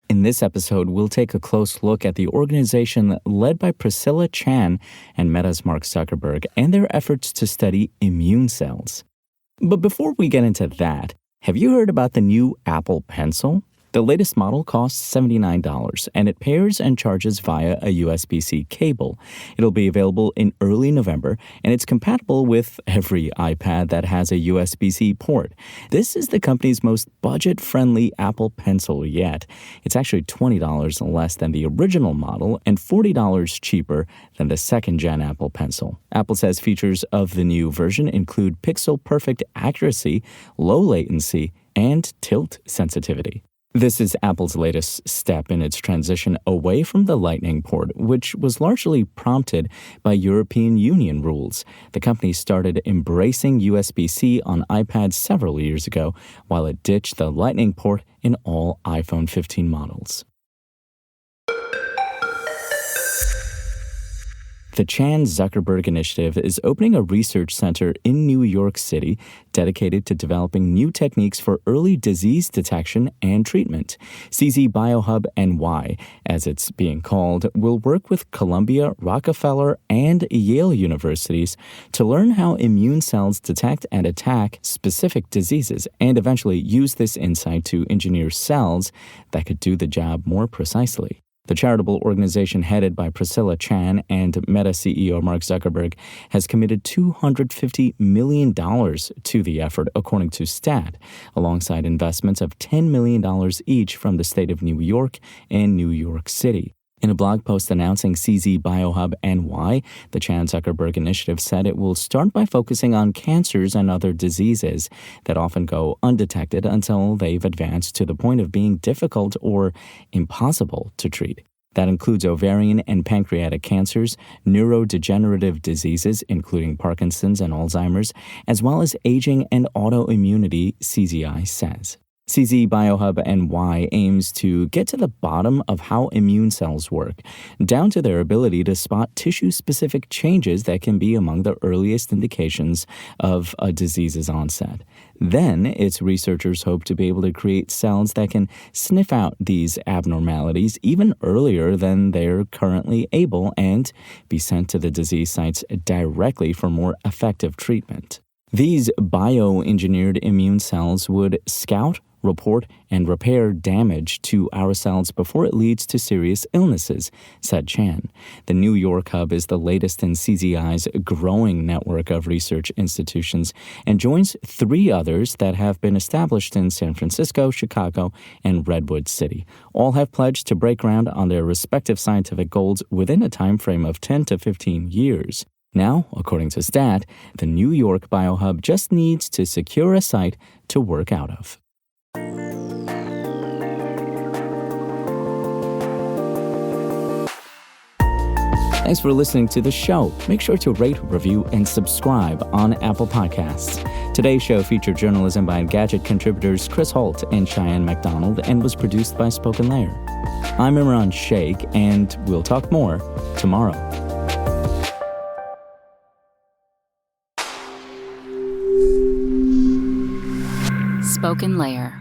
In this episode, we'll take a close look at the organization led by Priscilla Chan and Meta's Mark Zuckerberg and their efforts to study immune cells. But before we get into that, have you heard about the new Apple Pencil? The latest model costs $79, and it pairs and charges via a USB-C cable. It'll be available in early November, and it's compatible with every iPad that has a USB-C port. This is the company's most budget-friendly Apple Pencil yet. It's actually $20 less than the original model and $40 cheaper than the second-gen Apple Pencil. Apple says features of the new version include pixel-perfect accuracy, low latency, and tilt sensitivity. This is Apple's latest step in its transition away from the Lightning port, which was largely prompted by European Union rules. The company started embracing USB-C on iPads several years ago, while it ditched the Lightning port in all iPhone 15 models. The Chan-Zuckerberg Initiative is opening a research center in New York City dedicated to developing new techniques for early disease detection and treatment. CZ biohub NY, as it's being called, will work with Columbia, Rockefeller, and Yale universities to learn how immune cells detect and attack specific diseases and eventually use this insight to engineer cells that could do the job more precisely. The charitable organization headed by Priscilla Chan and Meta CEO Mark Zuckerberg has committed $250 million to the effort, according to STAT, alongside investments of $10 million each from the state of New York and New York City. In a blog post announcing CZ biohub NY, the Chan-Zuckerberg Initiative said it will start by focusing on cancers and other diseases that often go undetected until they've advanced to the point of being difficult or impossible to treat. That includes ovarian and pancreatic cancers, neurodegenerative diseases, including Parkinson's and Alzheimer's, as well as aging and autoimmunity, CZI says. CZ biohub NY aims to get to the bottom of how immune cells work, down to their ability to spot tissue-specific changes that can be among the earliest indications of a disease's onset. Then, its researchers hope to be able to create cells that can sniff out these abnormalities even earlier than they're currently able and be sent to the disease sites directly for more effective treatment. These bioengineered immune cells would scout, report, and repair damage to our cells before it leads to serious illnesses, said Chan. The New York hub is the latest in CZI's growing network of research institutions and joins 3 others that have been established in San Francisco, Chicago, and Redwood City. All have pledged to break ground on their respective scientific goals within a time frame of 10 to 15 years. Now, according to STAT, the New York biohub just needs to secure a site to work out of. Thanks for listening to the show. Make sure to rate, review, and subscribe on Apple Podcasts. Today's show featured journalism by Gadget contributors Chris Holt and Cheyenne McDonald and was produced by Spoken Layer. I'm Imran Sheikh, and we'll talk more tomorrow. Spoken Layer.